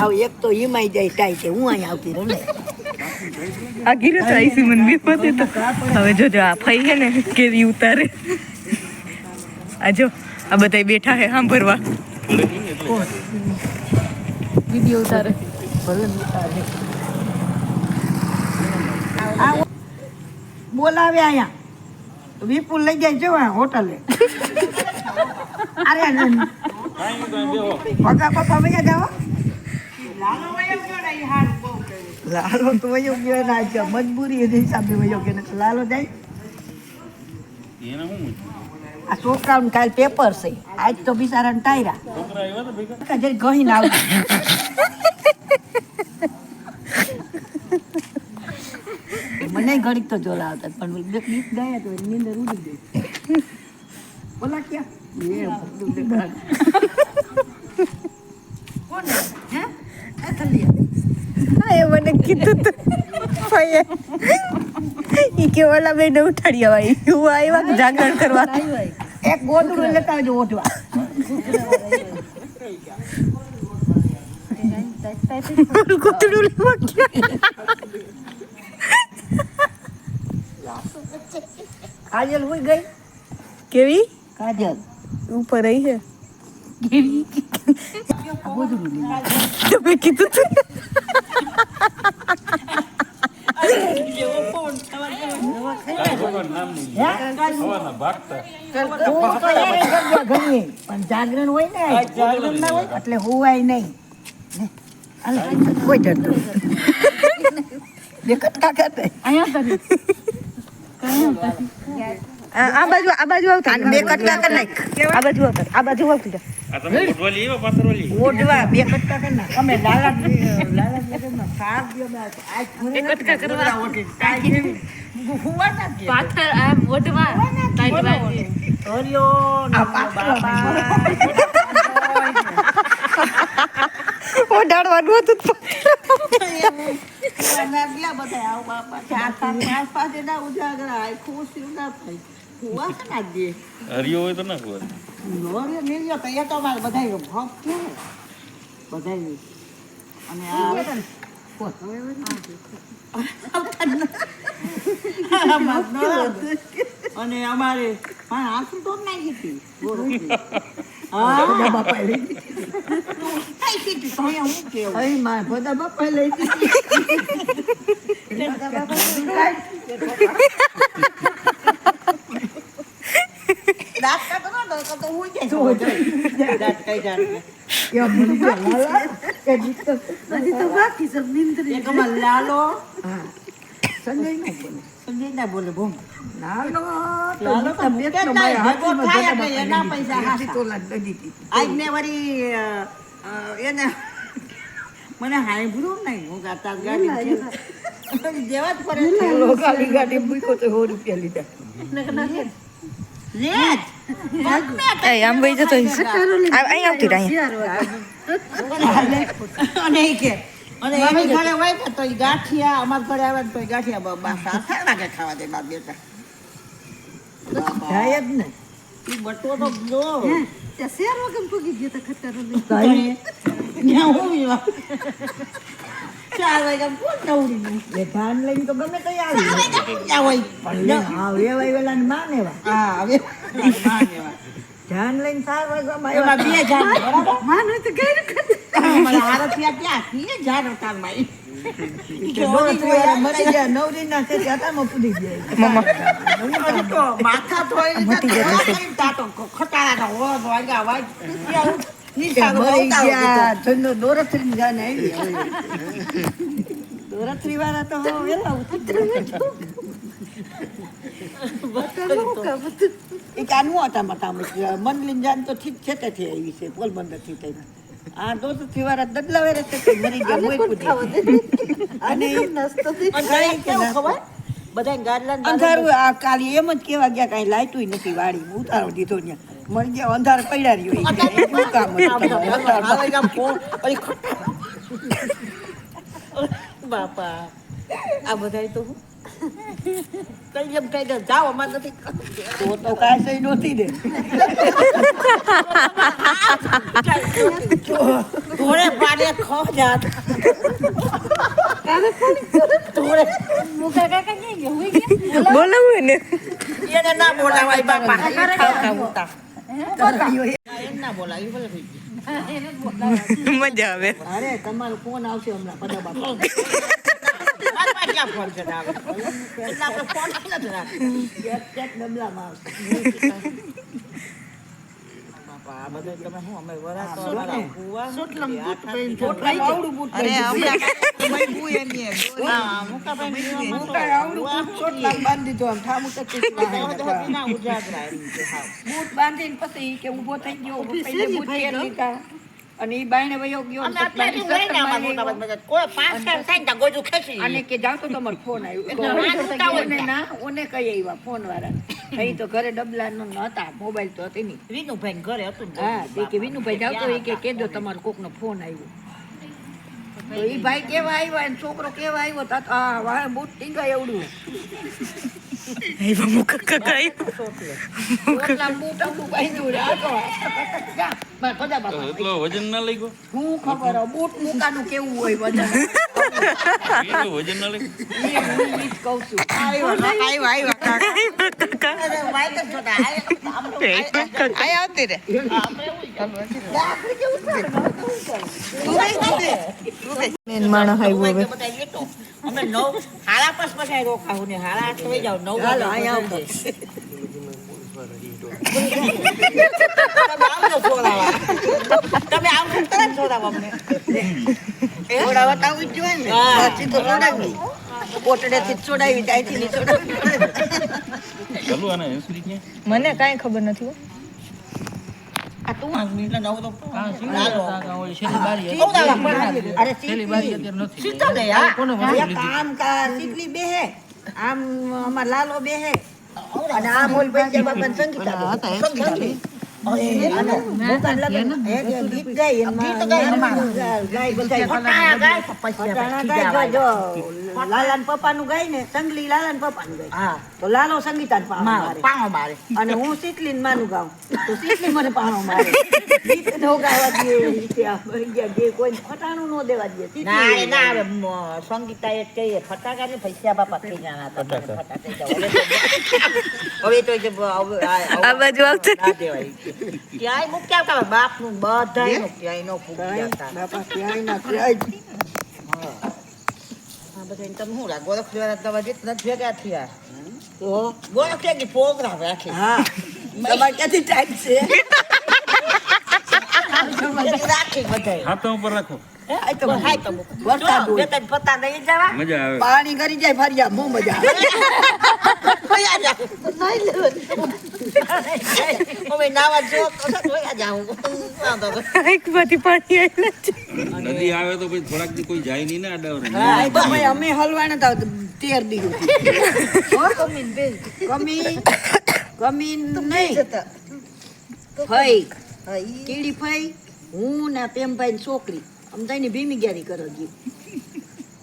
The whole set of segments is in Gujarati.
આવ એક તો હિમાઈ જાય ટાઈ છે હું અહીં આવતી રહું ને આ ગીરે તો આઈસી મને વિપત તો હવે જોજો આ ફઈ હે ને કેવી ઉતારે આ જો આ બધા બેઠા હે સાંભળવા વિડિયો ઉતારે બોલાવે અહીંયા વિપુલ લઈ જાય જો હોટલે અરે પગા પપ્પા ભૈયા જાઓ લાલો તો વયો ગયો ના છે મજબૂરી એ હિસાબે વયો કે લાલો જાય આ છોકરાનું કાલ પેપર છે આજ તો બિચારાને ટાયરા જરી ગહી ના આવતું મને ઘડીક તો જોલા આવતા પણ ગીત ગાયા તો નીંદર ઉડી ગઈ બોલા ક્યાં એ મને કીધું તો ફઈએ ઈ કે ઓલા બેને ઉઠાડી આવા હું આવ્યા જાગરણ કરવા એક ગોદડું લેતા આવજો ઓઢવા ગોદડું લેવા કાજલ હોય ગઈ કેવી કાજલ ઉપર રહી છે કેવી ગોદડું તમે કીધું તો પણ જાગરણ હોય ને જાગરણ ના હોય એટલે હોવાય નહીં કોઈ ડરતો આ બાજુ આવતા બે કટકા કરી નાખ આ બાજુ આવતી ઓઢવા બે કટકા કરી નાખ અમે લાલા સાર કટકા કરવા પાથર આ મોઢવા ટાઈટ વાળી ઓઢાડવાનું હતું હરિયો હોય તો ના હોય અને અમારે આંસુ તો નાખી હતી બધા બાપા લઈ લાલો સંજય ના બોલે બહુ એના પૈસા આજને વળી એને મને હાઈબ્રું નહીં હું ગાતા ગાડી જેવા જ પડે ગાડી મૂકો તો 100 રૂપિયા લીધા આમ વહી જતો અહીં આવતી અને એની ઘરે હોય ને તો ગાંઠિયા અમારા ઘરે આવે ને તો ગાંઠિયા સારા લાગે ખાવા દે બાપ બેટા જાય જ ને બટવો તો જો શેર વગર ફૂગી ગયો તો ખતરો નહીં 4 વાગ્યા કોણ દৌડી એ ધાન લઈને તો ગમે તો આવી હા વેલા ને માનેવા હા હવે માનેવા ધ્યાન લઈને 4 વાગ્યામાં એમાં બે જાન બરાબર માનો તો ગઈ મને આરતિયા ક્યાં થી જાન ઉતારમાં મરી ગયા નવરીના છે જાતામાં પૂરી ગયા તો માથા ધોઈ તાતો ખટારાનો હોજ વાગ્યા વાગ દોરત્રી જાને દોરત્રી વાળા તો વેલા એક આનું હતા મતા મનલીન જાન તો ઠીક છે તે આવી છે પોલબંદર થી થઈ આ દોરત્રી વાળા દદલાવે રહે છે મરી ગયા મોય પૂરી અને ખબર બધા ગાડલા અંધારું આ કાલી એમ જ કેવા ગયા કઈ લાઈટું નથી વાળી ઉતારો દીધો ત્યાં મળી ગયા અંધાર પડ્યા રહ્યો બાપા આ બધા તો કઈ એમ કહી દે જાઓ અમારે નથી તો કાંઈ સહી નહોતી ને થોડે પાડે ખો જાત બોલાવું ને એને ના બોલાવાય બાપા એમ ના બોલાય ભલે મજા આવે અરે તમારો ફોન આવશે હમણાં બધા બાપા ક્યાં ફોન છે એટલે આપણે ફોન નથી રાખતા ડબલામાં આવશે બાપા આ બધું તમે શું અમે વરાતો સોટલામ બૂટ પહેરીને સોટલામ આવડું બૂટ પહેરીને સોટલામ બાંધી દીધો આમ ઠામું તકીસ બૂટ બાંધીને પછી કે ઊભો થઈ ગયો પહેલે બૂટ પહેરી લીધા અને ઈ બાયણે વયો ગયો અને કે જાવ તો તમારો ફોન આવ્યો ના ઓને કઈ આવ્યા ફોન વાળા અહીં તો ઘરે ડબલા નો નતા મોબાઈલ તો હતી નહીં વિનુભાઈ ઘરે હતું હા કે વિનુભાઈ જાવ તો એ કે કેજો તમારો કોક નો ફોન આવ્યો તો ઈ ભાઈ કેવા આવ્યા અને છોકરો કેવા આવ્યો તો આ વાહ બૂટ ટીંગાય એવડું આઈવા મુખ કકાઈ ઓટલા બૂટ આવું બાંધ્યું રે આતો જા માર પદા બાપા એટલો વજન ના લઈ ગયો હું ખબર બૂટ મુકાનું કેવું હોય વજન એટલો વજન ના લઈ ઈ કહું છું આવ્યો કાકા અરે વાય તો જોતા આય આવતી રે માણસ આવ્યો હવે અમે 9 હાડા પાસ પછી રોકાવું ને હાડા 8 થઈ જાવ 9 હાલો અહીંયા આવો તમે આમ તરત છોડાવો અમને છોડાવવા તો આવું જ જોઈએ ને સાચી તો છોડાવી કોટડેથી છોડાવી ત્યાંથી નહીં છોડાવી ચાલુ આને હેન્સરી કે મને કાંઈ ખબર નથી હો આ તું એટલે નવ તો અરે છેલ્લી બારી અત્યારે નથી સીધા દે આ કામ કા સીધલી બેહે આમ અમાર લાલો બેહે અને આ મોલ પૈસા બાપા સંગીતા લાલાન પપ્પા નું ગાય ને સંગલી લાલાન પપ્પા નું ગાય તો લાલો સંગીતા પાણો મારે અને હું શીતલી માનું ગાઉં તો શીતલી મને પાણો મારે ગીત નો ગાવા દે કોઈ ફટાણું નો દેવા દે સંગીતા એ કહીએ ફટાકા ને પૈસા બાપા થઈ જવાના હવે તો આ બાજુ આવશે ક્યાંય મૂક્યા હતા બાપ નું બધાય નું ક્યાંય નો ફૂગ્યા હતા બાપા ક્યાંય ના ક્યાંય હા બધા તમે શું લાગ ગોરખ દ્વારા દવા જીત નથી ભેગા થયા તો ગોરખ કે પ્રોગ્રામ રાખી હા તમારે ક્યાંથી ટાઈમ છે રાખી બધાય હાથ ઉપર રાખો મજા આવે પાણી કરી જાય ફરિયા બહુ મજા નદી આવે તો પછી થોડાક દી કોઈ જાય નહીં ને આડાવરે અમે હલવાના હતા 13 દિવસ કમી નહીં ફઈ કીડી ફઈ હું ને પેમભાઈ ની છોકરી અમદાઈ ની ભીમી ગ્યારી કરો જી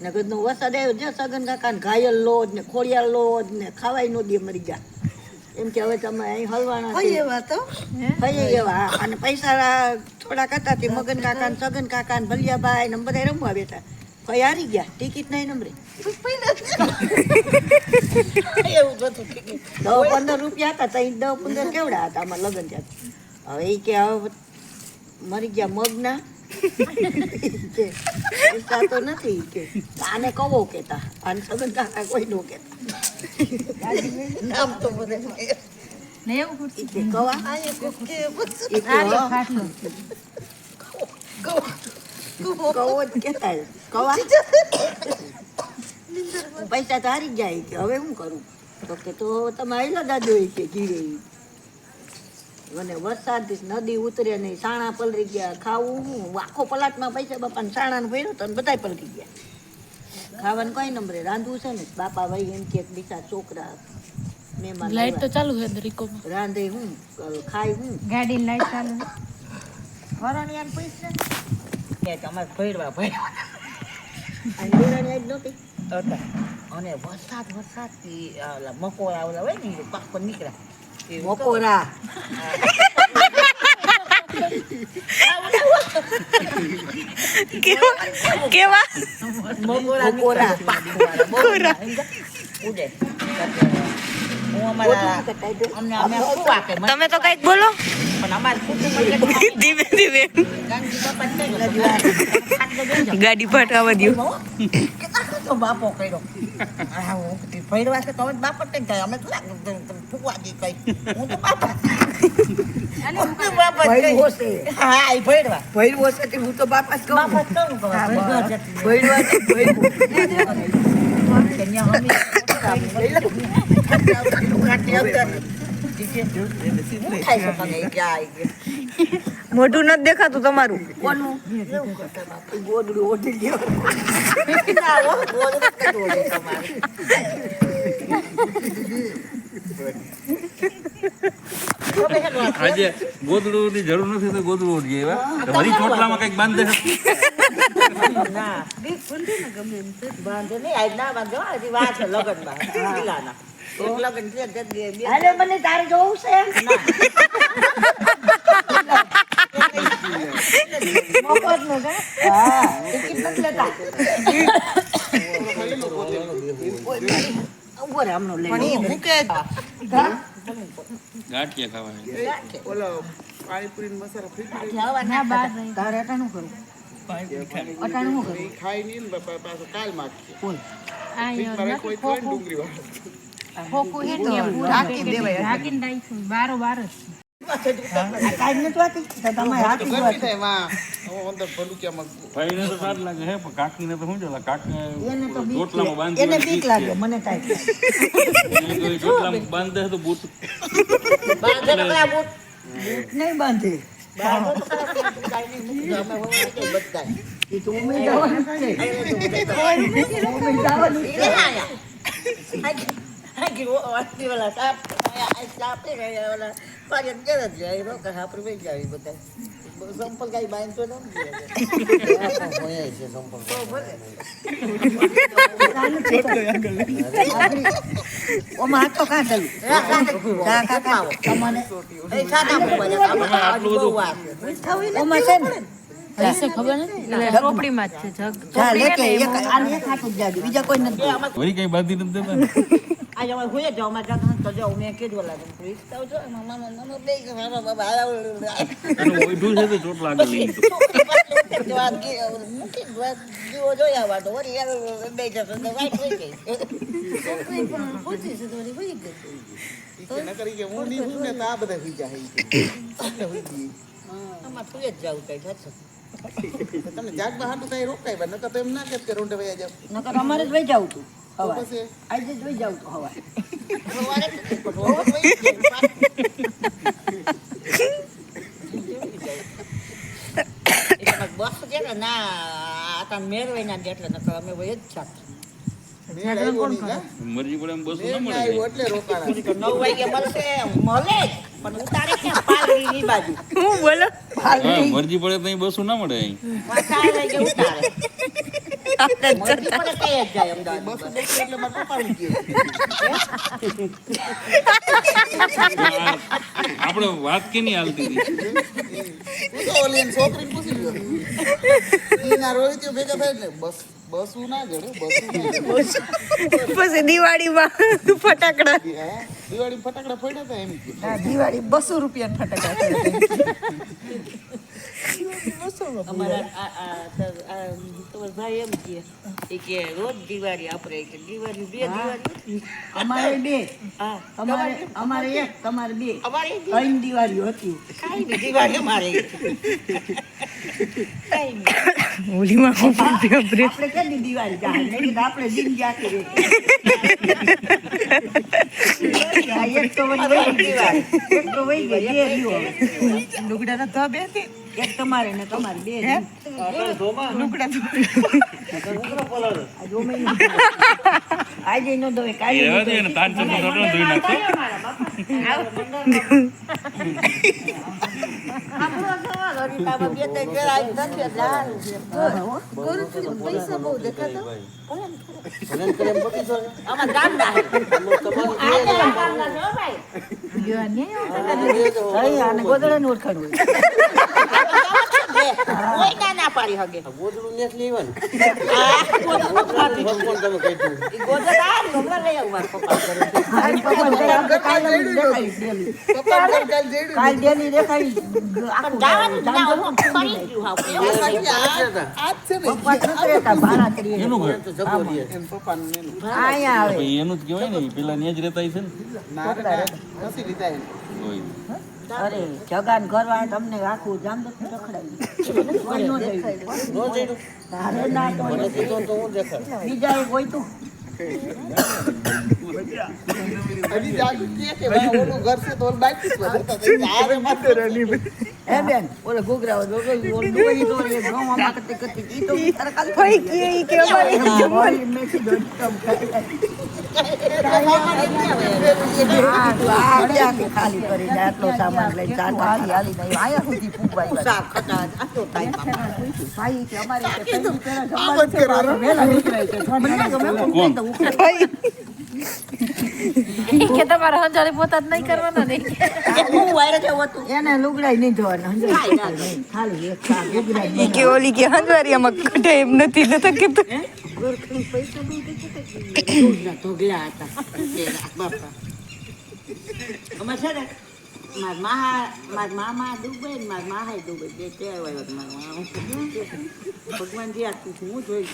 નગર નો વરસાદ આવ્યો છે સગન કાકા ને ઘાયલ લોજ ને ખોડિયાર લોજ ને ખાવાય નો દે મરી ગયા એમ કે હવે તમે અહીં હલવાના થઈ એવા અને પૈસા થોડા કરતા તે મગન કાકા ને સગન કાકા ને ભલિયાભાઈ ને બધા રમવા બેઠા કઈ હારી ગયા ટિકિટ નહીં નંબરે ₹10-15 હતા તઈ 10-15 કેવડા હતા અમારા લગ્ન ત્યાં હવે એ કે હવે મરી ગયા મગના પૈસા તો નથી કે આને કવો કેતા આને સગન કાકા કોઈ નો કેતા નામ તો મને પૈસા તો હારી જાય કે હવે શું કરું તો તમે આવેલા દાદો કે ઘીરે મને વરસાદ નદી ઉતરે નહીં સાણા પલરી ગયા ખાવું હું આખો પલાટમાં પૈસા બાપાને સાણાનું ભર્યું તો બધા પલરી ગયા ખાવાનું કઈ નંબરે રાંધવું છે ને બાપા ભાઈ એમ કે બીજા છોકરા મહેમાન લાઈટ તો ચાલુ છે દરીકોમાં રાંધે હું ખાય હું ગાડી લાઈટ ચાલુ વરણિયાને પૈસા કે અમારે ભરવા ભાઈ આ નિરાણી આજ નહોતી હતા અને વરસાદથી ઓલા મકોરા ઓલા હોય ને પાક પર નીકળ્યા મકોરા કેવા મકોરા ઉડે તમે તો કઈક બોલો પણ અમારે ધીમે ધીમે ગાડી પટાવા દો બાપો કર્યો ભૈરવા છે તો બાપો જ થાય અમે તો ફૂકવા દી કઈ હું તો બાપા હા એ ભૈરવા ભૈરવો છે હું તો બાપા જ કહું મોઢું નથી દેખાતું તમારું કોનું ગોદડું ઓઢી ગયો આજે ગોદડું ની જરૂર નથી તો ગોદડું ઓઢી એવા વળી ચોટલામાં કઈક બાંધે બાંધે નહીં આજ ના બાંધો હજી વાત છે લગનમાં પેલાના લગન છે મને તારે જોવું છે ગાંઠિયા ભાઈને તો સારું લાગે હે પણ કાકીને તો શું ચાલે કાકી ચોટલામાં બાંધી એને બીક લાગે મને કાંઈ ચોટલામાં બાંધે તો બૂટ નહીં બાંધે સંપલ કઈ બાંધતો ઓમાં તો કાં ચાલુ ઓમાં છે ને પૈસે ખબર નથી રોપડીમાં જ છે બીજા કોઈ નથી વળી કઈ બાંધી નથી દેતા આજે અમે હોઈએ જાવ અમારે જાત તો જાવ મેં કીધું લાગે પ્લીઝ તો જો મામા બે મારા બાબા અને ઓઢું છે તો ચોટ લાગે લઈ જીવો જોયા વા તો વળી બે જતો તો વાઈટ થઈ ગઈ આમાં તું જ જાવ કઈ થશે તમે જાગવા હાટું કઈ રોકાય બને તો એમ ના કે રોંડે વયા જાવ નકર અમારે જ વહી જાવ તું હવા આજે જ વહી જાવ તું હવા બસ છે ને ના આ મેળવે ના એટલે નકર અમે વહી જ છાત મરજી પડે એમ બસ ના મળે એટલે રોકાણા 9 વાગે મળશે મળે પણ ઉતારે ક્યાં પાલડી ની બાજુ હું બોલો હા મરજી પડે તો બસ ના મળે અહીં 4 વાગે ઉતારે મરજી પડે કઈ જ જાય અમદાવાદ બસ એટલે મારા પપ્પા આવી ગયો આપણે વાત કે નહીં હાલતી હતી હું તો ઓલી છોકરીને પૂછી ગયો એના રોહિત ભેગા થાય એટલે બસું ના જડે પછી દિવાળીમાં ફટાકડા દિવાળી ફટાકડા ફોડ્યા હતા એમ કે દિવાળી 200 રૂપિયા ફટાકડા અમારા તમારા ભાઈ એમ કે રોજ દિવાળી આપણે કે દિવાળી બે દિવાળી અમારે બે હા અમારે એક તમારે બે અમારે ત્રણ દિવાળીઓ હતી કાઈ ની દિવાળી અમારે કાઈ ની ઓલીમાં આપણે કેટલી દિવાળી જાય નહીં તો આપણે જિંદગી આખી રહે એક તો વહી ગઈ દિવાળી એક તો વહી ગઈ બે દિવસ લુગડાના તો બે એક તમારે ને તમારે બે હે? લુગડા આજે નો દોય એ કાલે રહેવા દે ને તાન ચંપલ થોડો ધોઈ નાખતો ગોદડા નું ઓળખાણ ગોદડું ને લેવાનું કાલ ડેલી દેખાડી ભાડા કરીએ એનું ઘર અહીંયા આવે ભાઈ એનું જ કહેવાય ને ઈ પેલા ન્યા જ રહેતા હશે ને કોઈ અરે જગાન કરવા તમને આખું જામદત રખડાવી તારે ના તો બીજા એક હોય તું હે બેન ઓલે ઘૂઘરા ભાઈ કે અમારે ખાલી કરીને આટલો સામાન લઈ આયા સુધી ભાઈ કે અમારે કે તમારે હંજારી પોતા જ નહીં કરવાના ને એને લુગડાઈ નહીં જોવાના ખાલી એક ઈ કે ઓલી કે હંજવારીયામાં કઢે એમ નથી નતો કીધું ઢોગલા હતા બાપા અમાર છે ને મારા મામા દુબઈ ને મારા માહા દુબઈ બે કહેવાય ભગવાન જે આખું હું જોઈ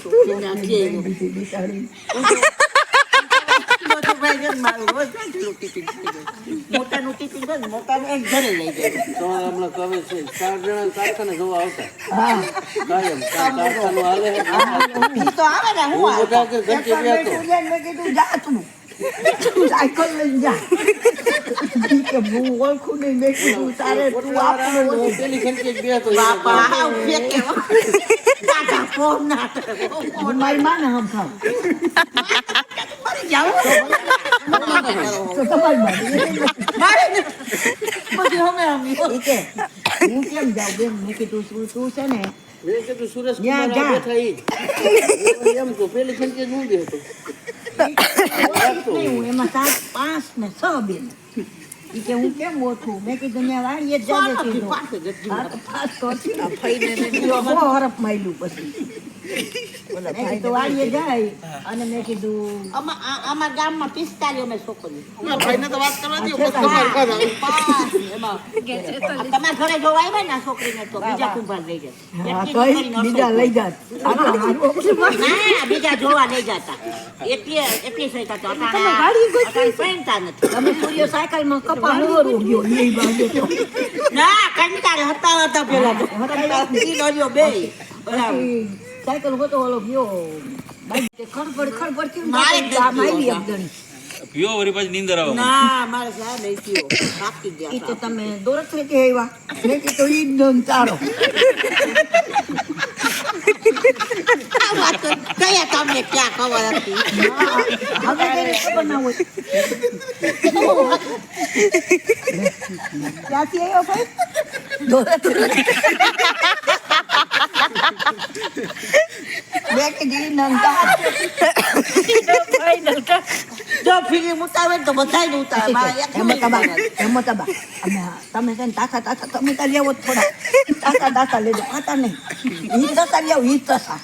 મોટાનું ટિફિન કરે મોટાનું એક ઘરે લઈ જાય હમણાં કહે છે 4 જણા કારખાને જોવા આવતા હા કાયમ કારખાનું હાલે ઈ તો આવે ને હું હું બધા કે ઘંટી બેઠો મેં કીધું જા તું સાયકલ લઈને જા કે હું ઓળખું નહીં મેં કીધું તારે તું આપણું પેલી ઘંટી બેઠો બાપા ફેંકે દાદા ફોન ના મારી માને હમ ખાવ મરી જાવ તો તમારી મારે પછી અમે કે હું કેમ જાઉં બેન મેં કીધું તું છે ને મેં કીધું સુરેશ ન્યા કુમાર જા. બેઠા ઈ એમ તો પેલી ઘંટી નું બેઠો હું એમાં 7, 5 ને 6 બેન ઈ કે હું કેમ ઓછું મેં કીધું ત્યાં વાળીએ જ જાજે કીધું હા તો પાસ તો હતી. બહુ હરફ માયલું પછી મેં કીધું વાળીએ જાય અને મેં કીધું અમારા ગામમાં 45 અમે છોકરીઓ ભાઈને તો વાત કરવા દો બસ હા. તમારે ખાધા તમારા ઘરે જોવા આવ્યા ને આ છોકરીને તો બીજા કુંભાર લઈ જાય હા, તોય બીજા લઈ જાત. ના બીજા જોવા લઈ જતા એટલી સહી થતો પહેરતા નથી તમે સૂર્ય સાયકલમાં કપા નવરો ગયો એ બાજુ તો. ના કંટાળે હતા પેલા તો ઈ ડોલ્યો બે બરાબર પછી સાયકલ હોતો ઓલો ગયો બાજુ તે ખડબડ ખડબડ થયું ને મારે તો આમ આવી એક જણી. પીઓ વળી પાછી નીંદર આવે ના મારે સાહેબ લઈ ગયો બાકી ઈ ગયા તો તમે દોરત રીતે આવ્યા મેં કીધું ઈ જ દોન ચારો. કયા તમને ક્યાં ખબર હતી હવે તેને ખબર ના હોય ક્યાંથી આવ્યો ભાઈ દોરત મેં કીધું ઈ નંદા જો ફિલ્મ ઉતારે ને તો બધાય ઉતારે મારે એકલું નહીં ઉતારે. હેમતબા અમે તમે છે ને તાકા તમે તો લેવો જ થોડા તાકા લેજો ખાતા નહીં ઈ તસા લેવો ઈ તસા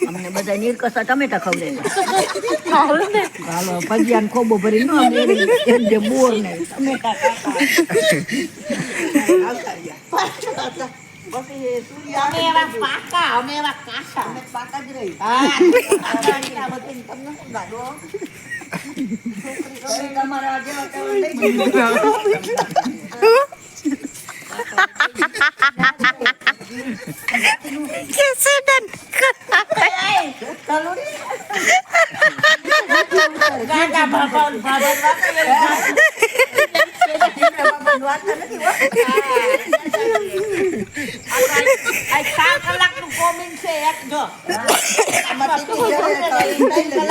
અમને બધા નીરકસા ટમેટા ખવડાવ્યા હાલો ભજીયા ને ખોબો ભરી નો અમે એક જે બોર ને ટમેટા પછી સૂર્ય અમે એવા પાકા અમે એવા કાચા અમે પાકા જ રહી તમને શું લાગો છોકરી તમારા જેવા કેવા લઈ कैसे डन ગાડા બાબા વાર્તા નથી હો. આ 4 કલાકનું કોમેન્ટ છે એક જો. આમાં ટીકી જરે તો ઈ નહીં લે.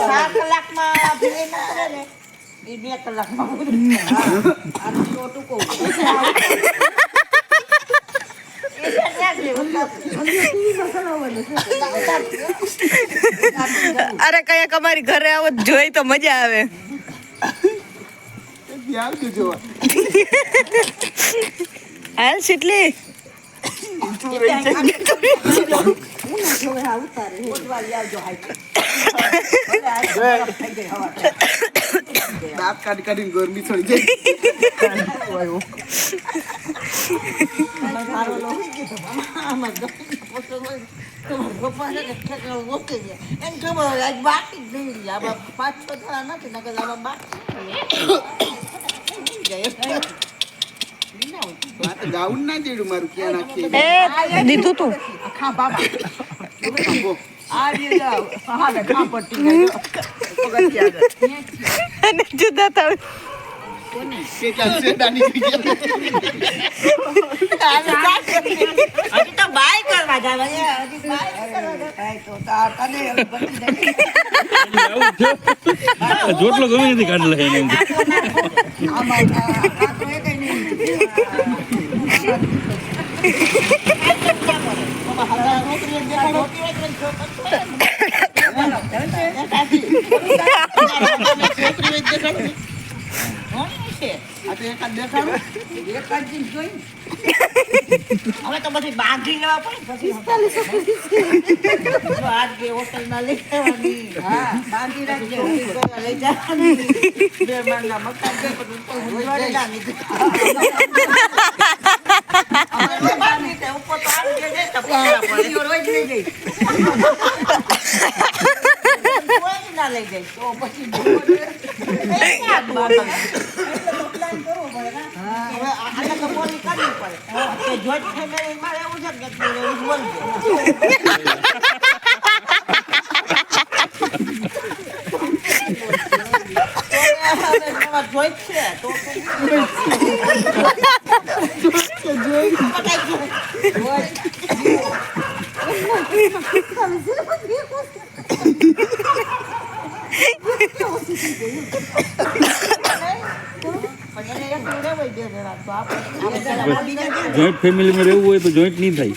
4 કલાકમાં ભૂલી ના કરે ને એ 2 કલાકમાં પૂરું. આ તો ટૂંકો. અરે કયાક અમારી ઘરે આવો તો જોઈ તો મજા આવે. આવજો જોવા. હાલ શીતલી દાંત કાઢી કાઢીને ગરમી છોડી જાય. આ તો ગાઉન ના જેડું મારું ક્યાં નાખીએ. એ દીધું તું અને જુદા થાવ. કેટલા શેડા નીકળી ગયા. હજી તો બાય કરવા જાવ હજી બાય કાંઈ તો તાર તને હવે બની જાય. જોટલો ગમે નથી કાઢ લે એને. આમાં આ તો એ કઈ નહીં. આ તો એકાદ દેખાડો. હવે તો બધી બાંધી લેવા પડે પછી આજ બે હોટલમાં લઈ જવાની બાંધી રાખજે લઈ જવાની 2 માળના મકાન છે પછી ઉપર ઉજવાડેલા ઉપર તો આવી જાય તો રોજ લઈ જઈ કોઈ ના લઈ જાય તો પછી જોઈન્ટ ફેમિલીમાં રહેવું હોય તો જોઈન્ટ નહીં થાય,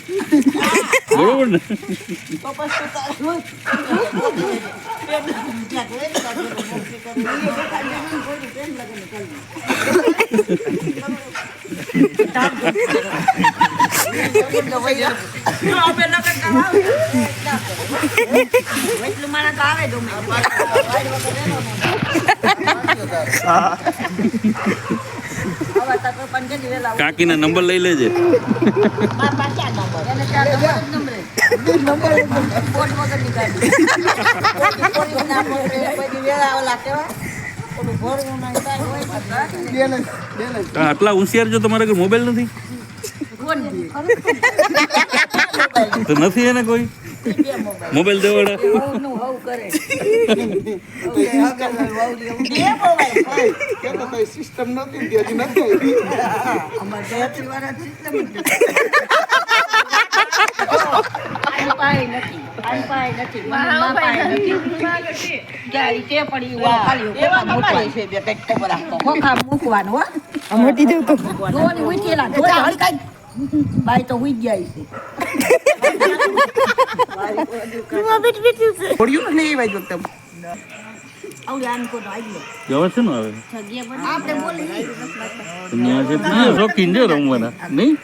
બરોબર ને? કાકીના નંબર લઈ લેજે. આટલા હોશિયાર જો તમારા ઘરે મોબાઈલ નથી તો નથી એને કોઈ મોબાઈલ દેવાડા. સિસ્ટમ નથી હજી નથી. મોટી દેવ તો બાઈ તો ઉઈ ગયા છે. પડ્યું ને એ બાજુ તમે આવડે આમ કોનો આવી જવા છે ને હવે આપણે બોલી ત્યાં છે ત્યાં શોખીન છે રમવાના નહીં.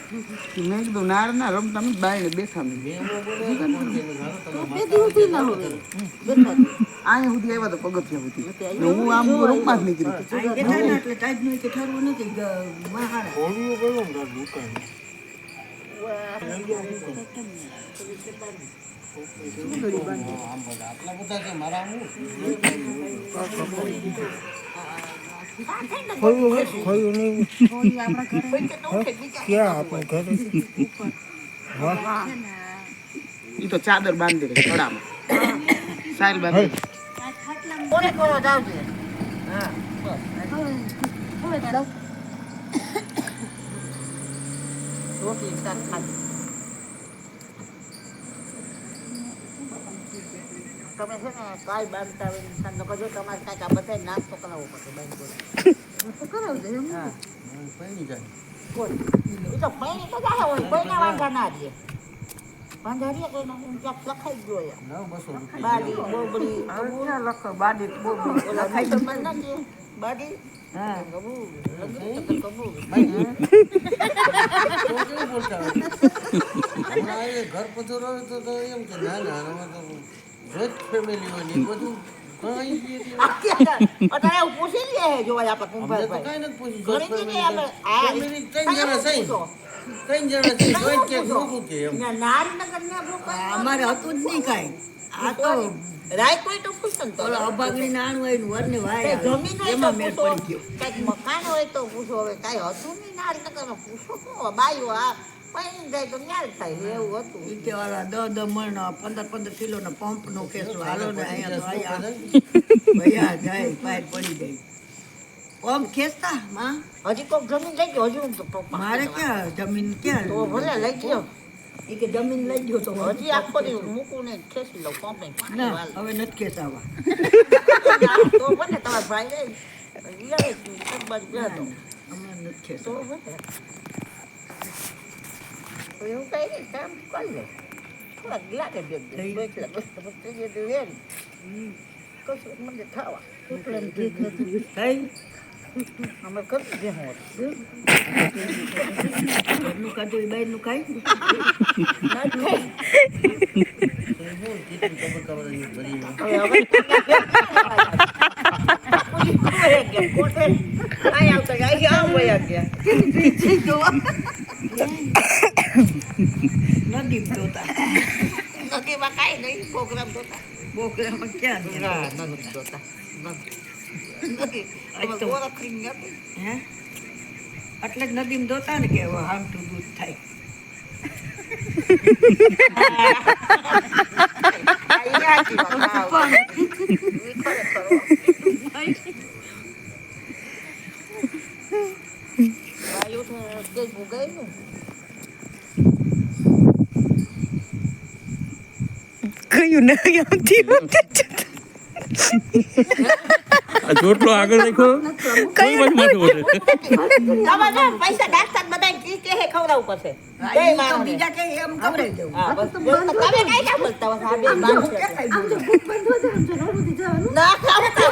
મેં કીધું નાર ના રમતા નથી બાઈને બેઠા અહીંયા સુધી આવ્યા તો પગથિયા સુધી હું આમ રમવા જ નીકળી. એટલે ટાઈટ નું કે ઠરવું નથી ઈ તો ચાદર બાંધી દે ગળામાં સાઈલ બાંધી. કોને કરો જાવજે રોટલી શાક ખાધું. તમે છે ને કાલ બાંધતા હોય ને સાંજનો કરજો, તમારે કાંઈક આ બધાય નાસ્તો કરાવવો પડશે બેન જોડે. હા પૈણી જાય. કોઈ એ તો પૈણી તો જાય હોય, કોઈને વાંધા ના દે. વાંધા રે કોઈને ક્યાંક લખાઈ ગયો યાર. લાવ 200 રૂપિયા. બાડી બોબડી ક્યાં લખો બાડી બોબડી ઓલા ખાઈ તો મને ના દે. બાડી હા કબૂલ લગી તો કબૂલ. તો કેવું બોલતા હોય? હમણાં એ ઘર પથુર હોય તો એમ કે ના ના અમે તો જોઈન્ટ ફેમિલી હોય ને એ બધું કઈ અત્યારે એવું પૂછી લે જોવાય આપણે અમને તો કુંભારભાઈ. કઈ નથી પૂછ્યું. ઘણી જગ્યાએ આપણે ફેમિલી 3 જણા છે. 3 જણા છે. જોઈન્ટ કે ગ્રુપ કે એમ. નારીનગર ને આપણું અમારે હતું જ નહીં કાંઈ. આ તો રાય કોઈ તો પૂછતો ને તો. ઓલા અભાગની નાણું હોય ને વરને વાય આવે. જમીન હોય તો એમાં મેળ પૂછો, પડી ગયો. કાંઈક મકાન હોય તો પૂછો. હવે કાંઈ હતું નહીં નારીનગરમાં પૂછો શું બાયું આ પૈણી જાય તો ન્યાર થાય એવું હતું. ઈ કે ઓલા 10 મણ 15 કિલોનો પંપનો કેસો હાલો ને અહીંયા તો આયા ભૈયા જાય પાય પડી જાય. પંપ ખેંચતા માં હજી કોક જમીન લઈ ગયો હજુ તો મારે ક્યાં જમીન ક્યાં તો ભલે લઈ ગયો. ઈ કે જમીન લઈ ગયો તો હજી આખો દિવસ મૂકું ને ખેંચી લઉં પંપે પાણી ના વાળ. હવે નથી ખેંચાવા. તો ભલે તમારા ભાઈ લઈ યાર એક બાજુ ગયા તો હમણાં નથી તો ખેંચાવા. ભલે તો એવું કઈ નહીં કામ કરી લે થોડાક લાગે બે કશું મને થવા કઈ અમે કરતું જે હું ઘરનું કાઢું બહારનું ખાય નદી જોતા નદીમાં કાંઈ નહીં પ્રોગ્રામ જોતા બોકરામાં ક્યાં ગયા? નથી જોતા નથી ગોરખની નથી હે એટલે જ નદીમાં જોતા ને કે હામઠું દૂધ થાય. કયું નહીં આવતી આ ચોટલો આગળ રાખ્યો કોઈ બાજુ માથું ઓછે. પૈસા નાસ્તા બધા કી કે ખવડાવવું પડશે હા, ઈ તો બીજા કે એમ ખવડાવી દેવું. હા, બસ. તમે કાંઈ ના બોલતા હોય, આ બે માણસ છે. ના ખાવતા.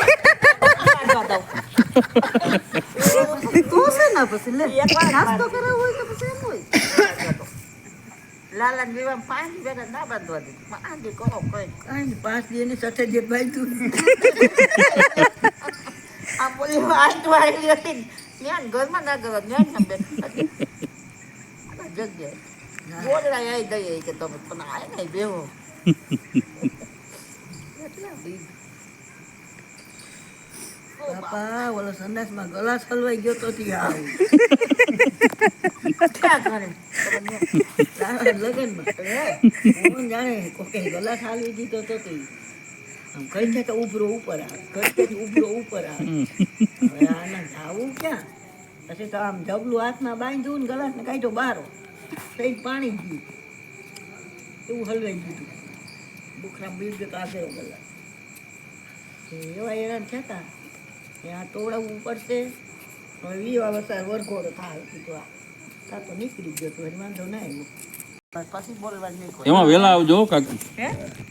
લાલાને વિવાહ 5 ભેગા ના બાંધવા દીધું. આંધી કરો કઈ. કાંઈ નહીં, 5 દીની સાથે જે બાંધ્યું. આ પોલી આંધ વાળી હતી ને, ન્યા ને ઘરમાં ના કરવા ન્યા ને બેઠા હતી. આ જગ્યાએ ગોળડા આવી દઈએ કે તમે પણ આય નહીં બેહો. એટલા બી બાપા ઓલો સંડાસમાં ગલાસ હલવાઈ ગયો તો થી આવું ક્યાં કરે તારા લગનમાં કોણ જાણે કોકે ગલાસ હાલવી દીધો તો તી આમ કઈ છે કે ઉભરો ઉપર આવે કઈ છે કે ઉભરો ઉપર આવે હવે આને જાવું ક્યાં પછી તો આમ જબલું હાથમાં બાંધ્યું ને ગલાસને કાઢ્યો બારો થઈ પાણી ગયું એવું હલવાઈ દીધું બુખરા બીજ ગયો તો આગળ ગલાસ એવા હેરાન થતા ત્યાં તોડાવવું પડશે હવે વીવા વસાર વરઘોડો થાય કીધું આ તો નીકળી ગયો તો એની વાંધો ના આવ્યો પછી બોલવા નહીં કોઈ. એમાં વેલા આવજો કાકા,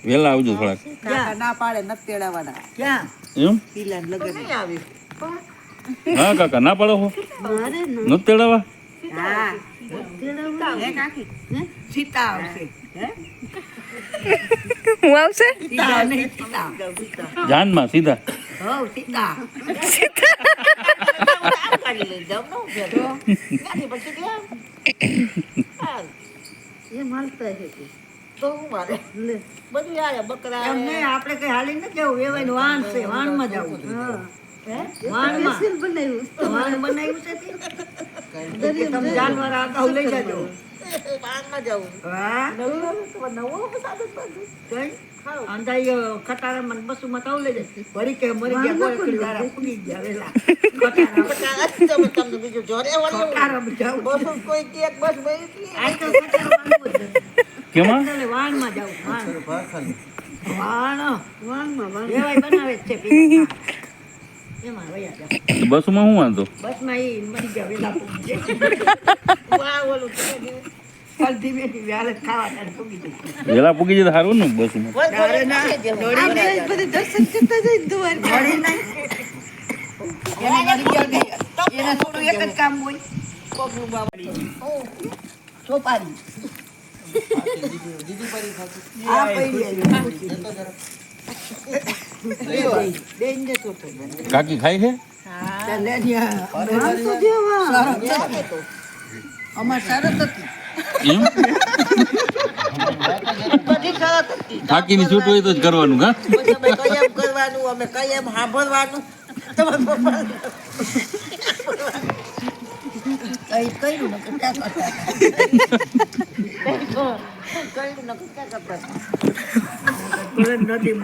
વેલા આવજો થોડાક. ના પાડે નથી તેડાવાના ક્યાં એમ પીલા લગન નહીં આવી હા કાકા, ના પાડો હો નથી તેડાવા. હા હે કાકી સીતા આવશે હે હું આવશે સીતા નહીં સીતા જાનમાં સીધા. હવ સીતા આમ કાઢી લઈ જાઉં ને ઉભેર. ત્યાંથી પછી ગયા. હા. એ મળતા છે તો હું મારે બધું આવે બકરા એમ નહીં આપણે કઈ હાલી નથી જવું વેવાય વાણ છે વાણમાં જવું હે વાણમાં વાણ બનાવ્યું છે તે? કાંઈ તમે જાનવર અગાઉ લઈ જજો બારમાં જાઉં હા નવું સાધન બાંધું કઈ અંધાઈ ખટારામાં બસુમાં તો લઈ જાય વળી કે મરી ગયા ગોળખડી વાળા ફૂગી ગયા વેલા ખટારા તમને બીજું જોરે વળ્યું ખટારામાં જાઉં બસ કોઈ કે બસ ભાઈ આ તો ખટારામાં જ નથી. કેમાં એટલે વાણમાં જાઉં વાણ ભાખાનું. વાણમાં એવાય બનાવે જ છે પીઝા. એમાં વયા જાવ બસમાં શું વાંધો બસમાં ઈ મરી ગયા વેલા ફૂગી જાય વાહ ઓલું કાલ ધીમે ધીમે હાલે ખાવા ત્યારે ફૂગી જાય વેલા પૂગી જાય તો સારું ને બસમાં અરે ના, દોડી નહીં. બધે દર્શન કરતા જાય દ્વારકા. દોડી નહીં. એને મરી ગયા નહીં. એને થોડું એક જ કામ હોય પગનું બાવળી સોપારી દીદી પાડી ખાતું. આ પડી આવી. જતો જરા. બેન ને તો તો કાકી ખાય છે ચાલે ત્યાં. અમાર શરત હતી એમ બધી શરત હતી કાકીની છૂટ હોય તો જ કરવાનું હા તમે કઈ એમ કરવાનું અમે કઈ એમ સાંભળવાનું તમારા પપ્પા કઈ કર્યું ને ક્યાં કરતા કર્યું ન ક્યાં કરતા નથી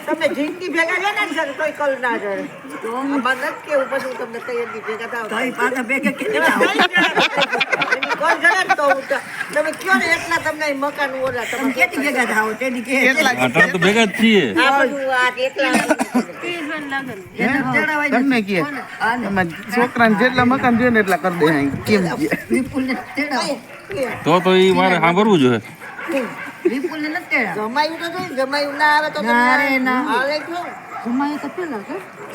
તમે જિંદગી ભેગા છે ને સર કોઈ કલ ના જડે આમાં નથી કેવું પછી તમને કઈ એમની ભેગા થાવ કઈ પાછા ભેગા કેટલી કોઈ જડે ને તો હું તમે કયો ને એટલા તમને મકાન ઓલા તમે તમે કેટલી ભેગા થાવ તેની કે આટલા તો ભેગા જ છીએ આ બધું આ એટલા તમને કે એમાં છોકરાને જેટલા મકાન જોઈએ ને એટલા કરી દે અહીં. કેમ છે? વિપુલને તેડાવો. તો એ મારે સાંભળવું જોઈએ વિપુલને નથી તેડાવો. જમાયું તો જોઈ જમાયું ના આવે તો ના રે ના. હાલે કેવું જમાય તો પેલા કે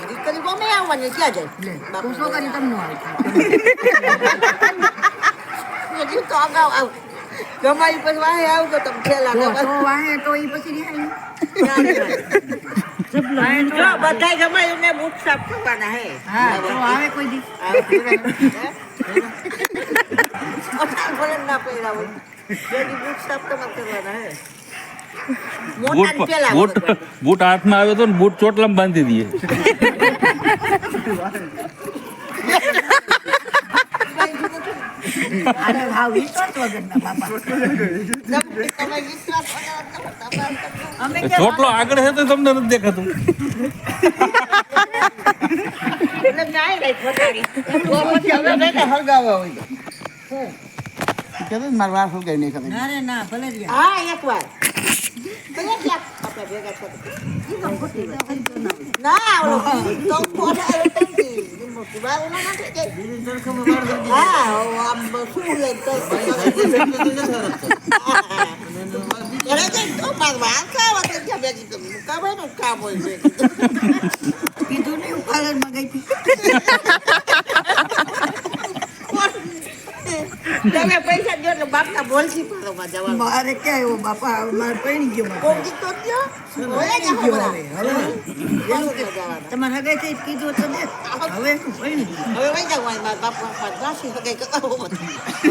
દીકરી ગમે આવવાની ક્યાં જાય લે તો છોકરી તમને આવે હજી તો અગાઉ આવ જમાયું પછી વાહે આવજો તમે ખેલા તો વાહે તો ઈ પછી રિહાઈ જો બધા જમાયું ને બૂટ સાફ કરવાના હે હા તો આવે કોઈ દી ભલે ના પહેરા હોય જેની બૂટ સાફ તમારે કરવાના હે બૂટ મોટા પેલા બૂટ બૂટ હાથમાં આવે તો ને બૂટ ચોટલામાં બાંધી દઈએ અરે ભાવ વિશ્વાસ વગરના બાપા તમે વિશ્વાસ અમે કે ચોટલો આગળ છે તો તમને નથી દેખાતું એટલે નાઈ રહી ફટાડી તો પછી હવે નહીં હળગાવા હોય કે તો મારા વાર હળગાઈ નહીં ખબર. ના રે ના ભલે રહ્યા હા એકવાર ભલે ક્યાંક આપણે ભેગા થતા ના ઓલો તો ફોટા આવતી મોટી વાર ઓલા ના થઈ જાય હા આમ શું લે તો અરે તો માર વાત કાવા તો ક્યાં બેસી તો કાવા નો કામ હોય છે કીધું નહીં હું પાર્લરમાં ગઈ હતી તમે પૈસા દો એટલે બાપના બોલસી પાડવા જવાનું મારે ક્યાં આવ્યો બાપા મારે પૈણી ગયો મારે. કોકી તો દ્યો હોય જ ગયો હવે હવે તમારે હગાઈ થઈ કીધું તો દે હવે હું પૈણી ગયો હવે વઈ જાવ મારા બાપા પાસે વાસી હગાઈ કરાવો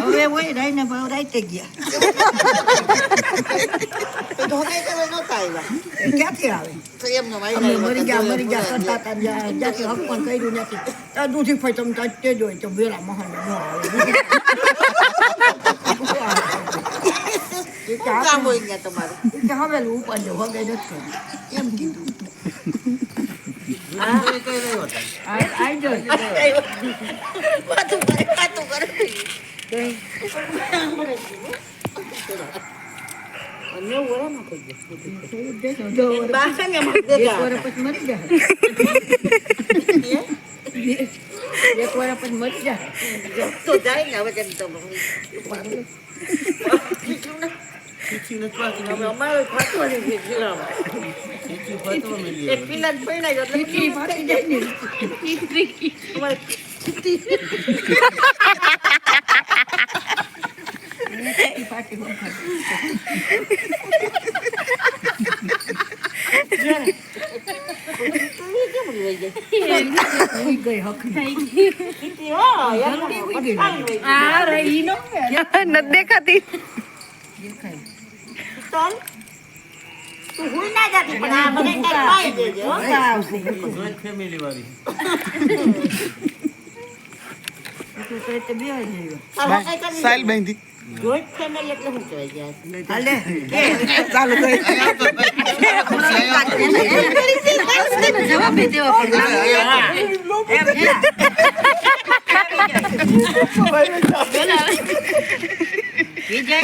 હવે હોય રાઈને ભાવ રાઈતે ગયા તો હગાઈ કરે નહોતા આવ્યા એ ક્યાંથી આવે તો એમનો અમે મરી ગયા કરતા હતા જ્યાંથી હક પણ કર્યું નથી ત્યાં દૂધી ફઈ તમે ત્યાં તે જ હોય તો વેલા મહાન ન આવે એ કે કામ આપણે- હોય ગયા તમારું એ કે હવે ઉપાડજો હગાઈ નથી કરવી. એમ કીધું કઈ નહીં હોતા. આઈ જો વાતું કરે અને ઓરામાં થઈ ગયું બાસને એક દેખા વાર પછી મરી જાય એક વાર પછી મરી જાય તો જાય ને હવે તેમ તો ખીચી નથી પાડતી. હવે અમારે ફાટવાની છે જીરામાં ખીચી ફાટવા માંડી. એક પિલા જ પૈણા ગયો એટલે ખીચડી ફાટી જાય ને અમારે ખીચડી ફાટી હોય કેમ લઈ જાય ઉઈ ગઈ હક હા આ રહી નો નથી દેખાતી ચાલ તું હુઈ ના જાતી પણ આ મને કઈ પાઈ દેજે હો જોઈન્ટ ફેમિલી વાળી. શું કરે તે બે નહીં સાઈલ બાંધી જોઈન્ટ ફેમિલી એટલે શું કહેવાય યાર? હાલે ચાલુ કરી જવાબ દેવો પડે વિજય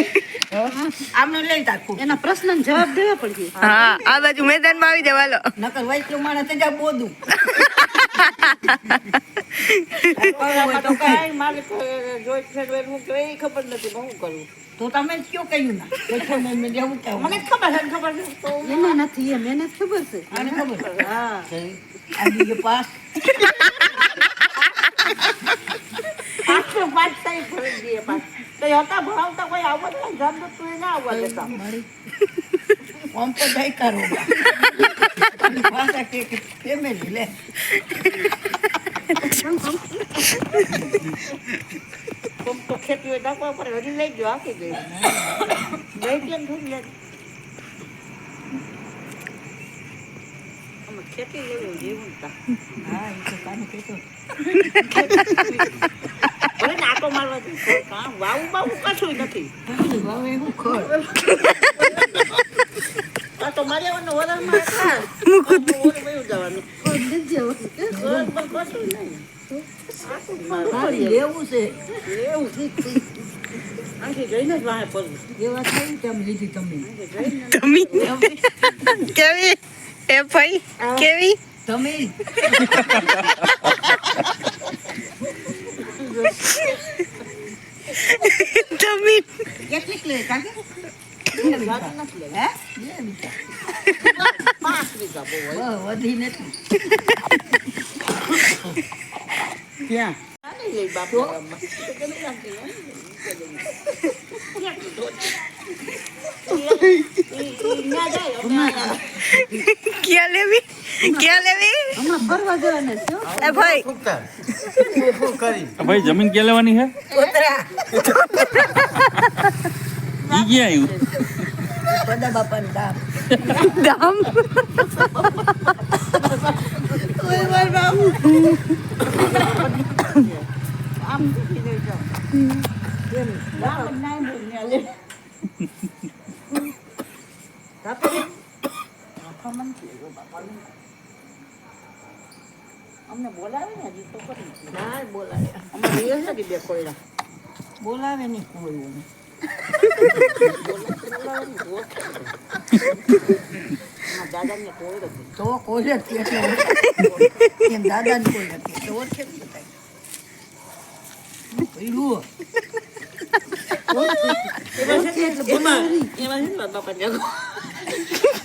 આમને લઈ તાકું એના પ્રશ્નનો જવાબ દેવો પડશે. હા આ બાજુ મેદાનમાં આવી જાવ હાલો નકર વૈષ્ણવ માણસ જા બોદું તો કાંઈ મારે જોઈન્ટ ફેમિલી હું કહેવાય એ ખબર નથી હું કરું. તો તમે જ કયો કહ્યું ના વૈષ્ણવ મેં જેવું કહ્યું મને ખબર છે ખબર નથી તો એને નથી એમ એને જ ખબર છે. આને ખબર હા આ બીજો પાસ 5 સાઈ ભરી દઈએ પાસ તો હતા ભણાવતા કોઈ આવવા દે જામ તો તું ના આવવા દેતા ઓમ તો જઈ કરો ભાષા કે ફેમિલી લે તો ખેતી હોય નાખવા પડે હજી લઈ ગયો આપી દે લઈ કેમ થોડી લે અમે ખેતી લેવું જેવું તા હા એ તો કામ કહેતો હવે નાકો મારવા દે કામ વાવું બાવું કશું નથી હવે હું ખર આ તો મારે આવવાનું વરાળમાં ખાસ ઓર વયું જવાનું કોઈ નથી જવું. કશું નહીં ખાલી લેવું છે એવું અહીંથી જઈને જ વાહે પડવું એવા થઈ તેમ લીધી તમે તમે કેવી એ ભાઈ કેવી તમે તમે કેટલીક લે કાકે જાતી નથી લેવી. હે બે મીઠા 5 વીઘા બહુ હોય વધી નથી ક્યાં આની લઈ બાપુ ગામમાં. તો ગમે ત્યાંથી લે. ન્યા જાય અમે ક્યાં લેવી હમણાં ફરવા જવાના છે હો. એ ભાઈ ફૂકતા શું કરી ભાઈ જમીન ક્યાં લેવાની છે કોતરા ઈ ક્યાં આવ્યું બધા બાપાનું દામ દામ આમ શીખી લઈ જાઓ. ગામ જ ના બોલ ન્યા લે. તાપરે આખા મન છે ઓ બાપાનું. અમને બોલાવે ને હજી તો કરી ના બોલાવે અમને દિવસ નથી બે કોયડા બોલાવે નહીં કોઈ દાદાને કોયડો તો કોઈ નથી એટલે એમ દાદા કોઈ નથી તો ઓળખે જ બતાય પેલું એમાં છે ને બાપા જાગો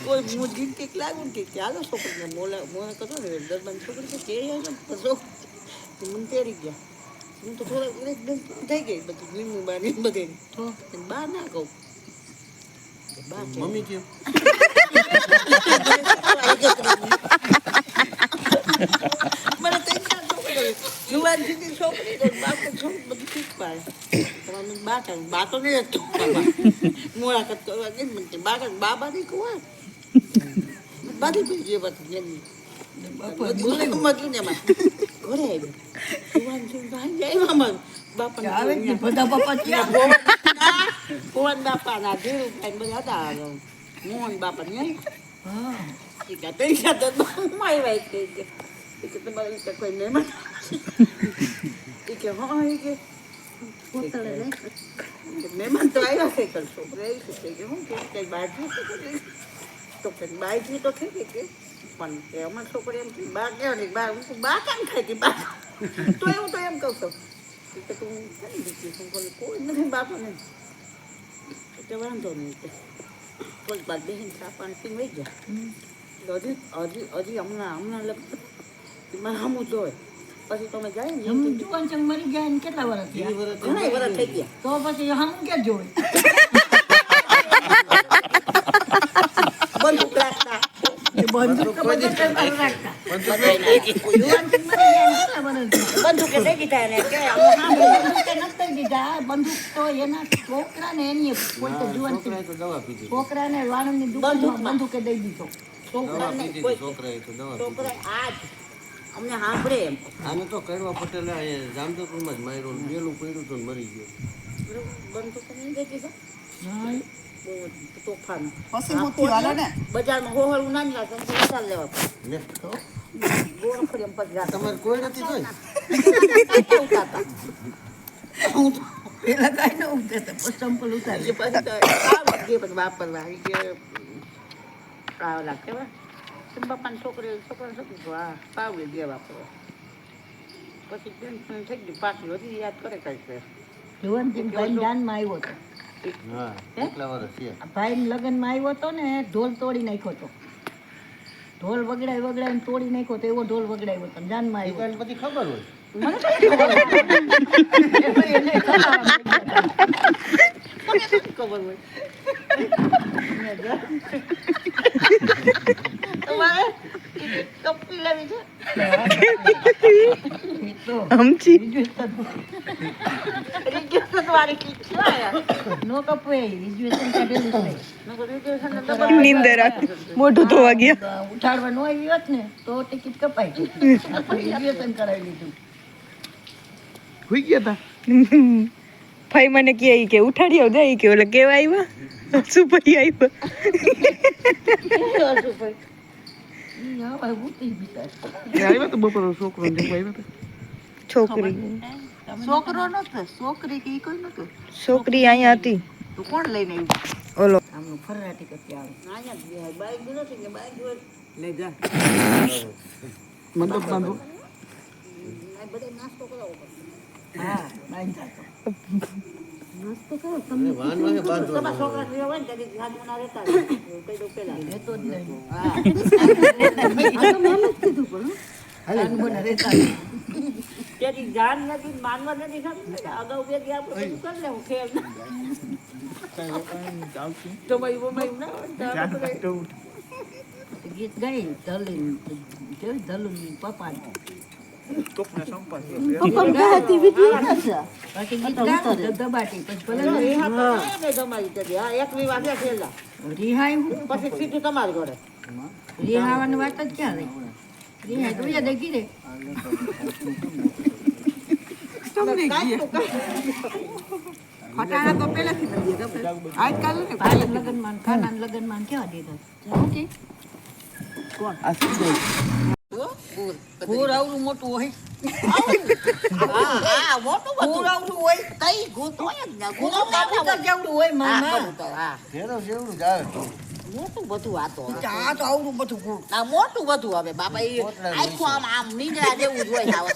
કોઈ મુજી કે લાગુ કે ચાલો છોકરીને મોલા મોલા કરતો ને દરબાન છોકરી કે તેરી આવે ને પછી મને તેરી ગયા હું તો થોડા એકદમ થઈ ગઈ બધું લીંબુ બાની બધે તો બહાર ના કહું બહાર મમ્મી કેમ મને તો ઈચ્છા છોકરી જુવાન સુધી છોકરી તો બાપુ છોકરી બધું શીખવાડે તમારે બા તો નહીં હતો મુલાકાત કરવા ગઈ મને બાબા નહીં કહું બાધી પી ગઈ બધી એમની મજુ ને એમાં ઘરે આવી જુવાન ભાઈ જાય આમાં બાપા આવે જ બધા બાપા ત્યાં ભુવન બાપા ના ધીરુભાઈ બધા હતા મોહન બાપા ને હા પૈસા તો આવ્યા કે તમારે કોઈ મહેમાન કે હા એ કે પોતળે નહીં. મહેમાન તો આવ્યા છે કલ છોકરા આવી છે કે હું કે કઈ બાજુ તો કે બાજુ તો થઈ ગઈ કે પણ કે અમારી છોકરી એમ કે બા કેવા નહીં બા હું બા કેમ ખાય કે બા તો એવું તો એમ કહું છું કે તું કઈ દીધી હું બોલે કોઈ નથી બાપાને એટલે વાંધો નહીં કે કોઈ બાદ બેહીને ચા પાણી પીને વહી ગયા હજી હમણાં લગભગ મારે હમું જોય પછી તમે જાય ને જમુ જુવાન ચંગ મરી ગયા ને કેટલા વર્ષ થયા ઘણા વર્ષ થઈ ગયા તો પછી હમ કે જોઈ બંદૂક રાખતા બંદૂક તો બધા કરતા રાખતા જુવાન ચંગ મરી ગયા ને કેટલા વર્ષ થયા? બંદૂકે દઈ દીધા એને કે બંદૂકે નથી દીધા બંદૂક તો એના છોકરાને એની કોઈ તો જુવાન છોકરાએ તો દવા પીધી છોકરાને વાણંદની દુકાનમાં બંદૂકે દઈ દીધો છોકરાને પીધી કોઈ છોકરાએ તો દવા પીધી છોકરા આજ અમને સાંભળે એમ આને તો કડવા પટેલે અહીંયા જામજોધપુરમાં જ માર્યો ને બેલું પડ્યું હતું ને મરી ગયો. બંધ તો નહીં દેખી છે બહુ તોફાન પછી મોતી હાલે ને બજારમાં હોહળું ના લાગે તો વધારે લેવા લે, પડે ગોળ ફરી એમ પછી તમારે કોઈ નથી જોઈ? પેલા કાંઈ ન ઉતરતા પછી ચંપલ ઉતારી વાપરવા આવેલા કેવા બાપાની છોકરા હા પાવડે બે વાપરવા પછી બેન થઈ ગયું પાછું હજી યાદ કરે કાંઈ છે ભાઈ દાનમાં આવ્યો હતો હા, કેટલા વર્ષ છે? ભાઈ લગ્નમાં આવ્યો હતો ને ઢોલ તોડી નાખ્યો હતો ઢોલ વગડાય તોડી નાખ્યો તો એવો ઢોલ વગડાયો હતો જાનમાં એ આવ્યો કાંઈ બધી ખબર હોય. ખબર હોય તમારે કપી લેવી છે આમચી રિજ્યુએશન વાળી કીટ છે નો કપવે રિઝર્વેશન કાઢેલું છે રિજ્યુએશન નીંદર આવે. મોઢું ધોવા ગયા. ઉઠાડવા ન આવી હોત ને તો ટિકિટ કપાઈ ગઈ રિઝર્વેશન કરાવી લીધું હોઈ ગયા તા ભાઈ મને કહે કે ઉઠાડી આવ દે કે ઓલા કેવા આવ્યા સુપરી આવ્યા આવ્યા તો બપોર છોકરો ને આવ્યા હતા. છોકરી છોકરો નતો છોકરી કે ઈ કોઈ નતું છોકરી અહીંયા હતી. તો કોણ લઈને આવ્યું ઓલો આમનું ફરરાટી કરતી આવે અહીંયા બાઈક નથી કે બાઈક હોય લઈ જા મંડપ બાંધો. બધે નાસ્તો કરાવો હા બાઈ જાતો નાસ્તો કરો અને વાનમાં કે બાંધો તમારા છોકરા જેવા હોય ને તેથી ગાડીમાં રહેતા હોય. કહી દઉં પેલા રહેતો જ નહીં હા આ તો મેં જ કીધું પણ હો. અનબોને રહેતા તેથી જાન નથી માનવા નથી ખાતું ને અગાઉ બે દી આપણે બધું કરી લેવું ખેલ તો ભાઈ બોમાઈ ના હોય તો આપણે બધા ગીત ગાઈ ધલીન કેવી ધલુન પપ્પા પપ્પા ગાતી વિડિયો નથી બાકી ગીત ગાતો દબાટી પછી ભલે રિહા તો નહીં ને તમારી તેથી હા એક વિવાહ છે છેલ્લા રિહાય પછી સીધું તમારી ઘરે રિહાવાની વાત જ ક્યાં રહી રિહાય તો યાદ ગીરે ફટાણા તો પહેલાથી બની ગયા આજકાલ ને ભાઈ લગનમાં ખાના લગનમાં કેવા દીધા ઓકે કોણ આ શું છે? ઘોર આવડું મોટું હોય હા હા મોટું ઘોર આવડું હોય કઈ ગોતો હોય જ ના ઘોર કબૂતર જેવડું હોય મામા હા ઘેરો જેવડું જ આવે. મોટું બધું આ તો આ તો આવડું બધું ઘોર ના મોટું બધું હવે બાપા એ આખું આમ આમ નીંદરા જેવું જ હોય સાવ